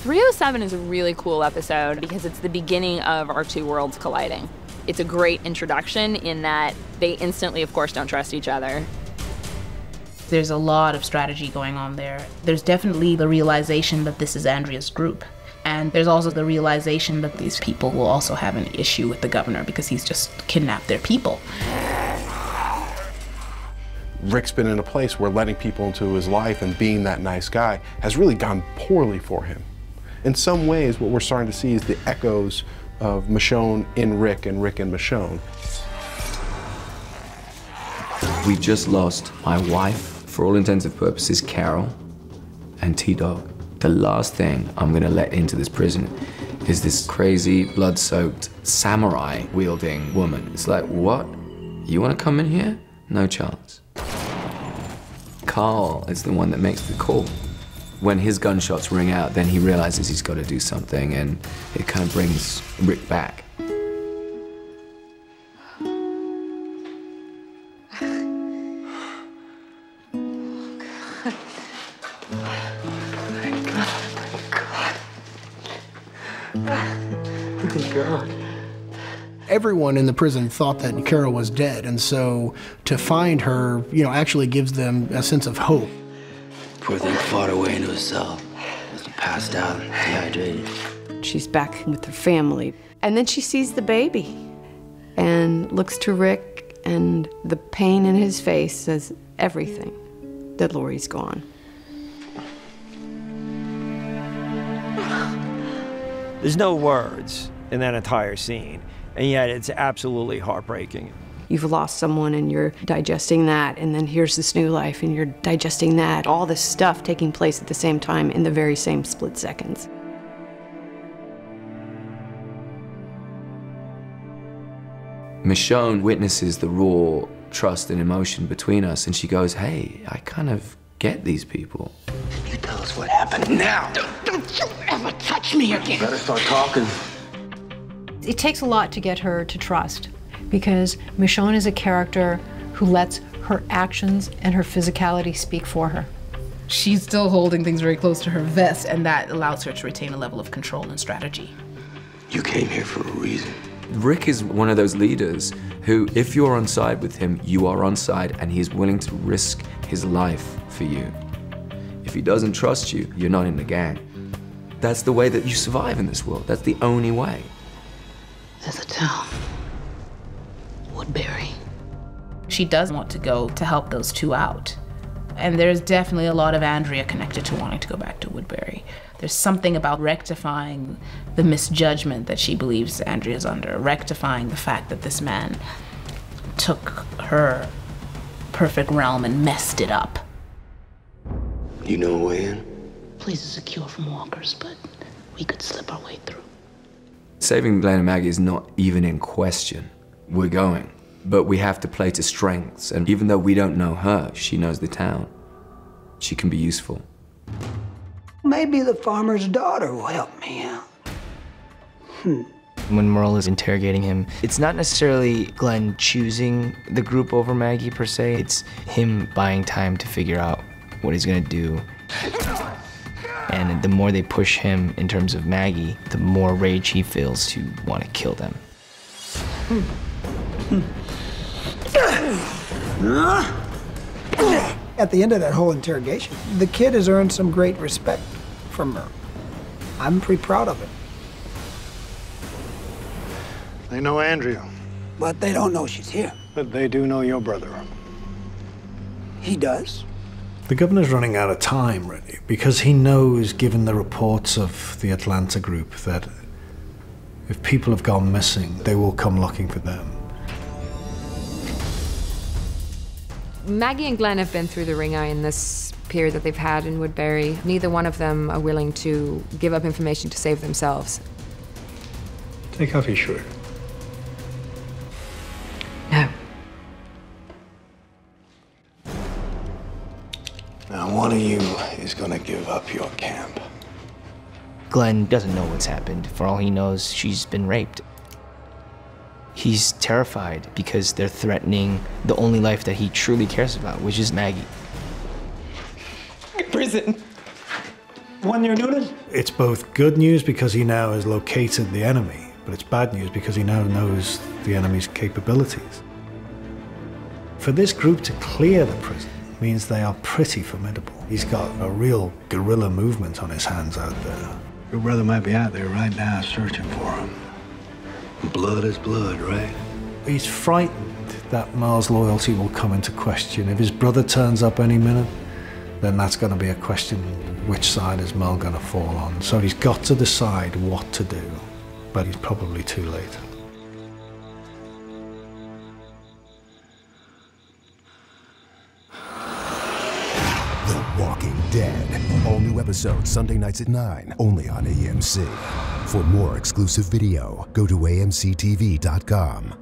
307 is a really cool episode because it's the beginning of our two worlds colliding. It's a great introduction in that they instantly, of course, don't trust each other. There's a lot of strategy going on there. There's definitely the realization that this is Andrea's group. And there's also the realization that these people will also have an issue with the governor because he's just kidnapped their people. Rick's been in a place where letting people into his life and being that nice guy has really gone poorly for him. In some ways, what we're starting to see is the echoes of Michonne in Rick and Rick in Michonne. We just lost my wife, for all intents and purposes, Carol, and T-Dog. The last thing I'm gonna let into this prison is this crazy, blood-soaked, samurai-wielding woman. It's like, what? You wanna come in here? No chance. Carl is the one that makes the call. When his gunshots ring out, then he realizes he's got to do something, and it kind of brings Rick back. Thank God. Everyone in the prison thought that Carol was dead, and so to find her, actually gives them a sense of hope. Poor thing fought her way into a cell. Must have passed out, dehydrated. She's back with her family. And then she sees the baby and looks to Rick, and the pain in his face says everything, that Laurie's gone. There's no words in that entire scene, and yet it's absolutely heartbreaking. You've lost someone and you're digesting that, and then here's this new life and you're digesting that. All this stuff taking place at the same time in the very same split seconds. Michonne witnesses the raw trust and emotion between us, and she goes, hey, I kind of get these people. You tell us what happened now. Don't you ever touch me again. Better start talking. It takes a lot to get her to trust, because Michonne is a character who lets her actions and her physicality speak for her. She's still holding things very close to her vest, and that allows her to retain a level of control and strategy. You came here for a reason. Rick is one of those leaders who, if you're on side with him, you are on side, and he's willing to risk his life for you. If he doesn't trust you, you're not in the gang. That's the way that you survive in this world. That's the only way. There's a town, Woodbury. She does want to go to help those two out. And there's definitely a lot of Andrea connected to wanting to go back to Woodbury. There's something about rectifying the misjudgment that she believes Andrea's under, rectifying the fact that this man took her perfect realm and messed it up. You know a way in? Place is secure from walkers, but we could slip our way through. Saving Glenn and Maggie is not even in question. We're going. But we have to play to strengths, and even though we don't know her, she knows the town. She can be useful. Maybe the farmer's daughter will help me out. When Merle is interrogating him, it's not necessarily Glenn choosing the group over Maggie per se, it's him buying time to figure out what he's gonna do. And the more they push him in terms of Maggie, the more rage he feels to want to kill them. At the end of that whole interrogation, the kid has earned some great respect from her. I'm pretty proud of it. They know Andrea. But they don't know she's here. But they do know your brother. He does. The governor's running out of time, really, because he knows, given the reports of the Atlanta group, that if people have gone missing, they will come looking for them. Maggie and Glenn have been through the ringer in this period that they've had in Woodbury. Neither one of them are willing to give up information to save themselves. Take off your shirt. No. Now, one of you is gonna give up your camp. Glenn doesn't know what's happened. For all he knows, she's been raped. He's terrified because they're threatening the only life that he truly cares about, which is Maggie. Prison. When you're doing it? It's both good news because he now has located the enemy, but it's bad news because he now knows the enemy's capabilities. For this group to clear the prison means they are pretty formidable. He's got a real guerrilla movement on his hands out there. Your brother might be out there right now searching for him. Blood is blood, right? He's frightened that Mel's loyalty will come into question. If his brother turns up any minute, then that's going to be a question, which side is Mel going to fall on? So he's got to decide what to do, but he's probably too late. The Walking Dead. All new episodes Sunday nights at 9, only on AMC. For more exclusive video, go to amctv.com.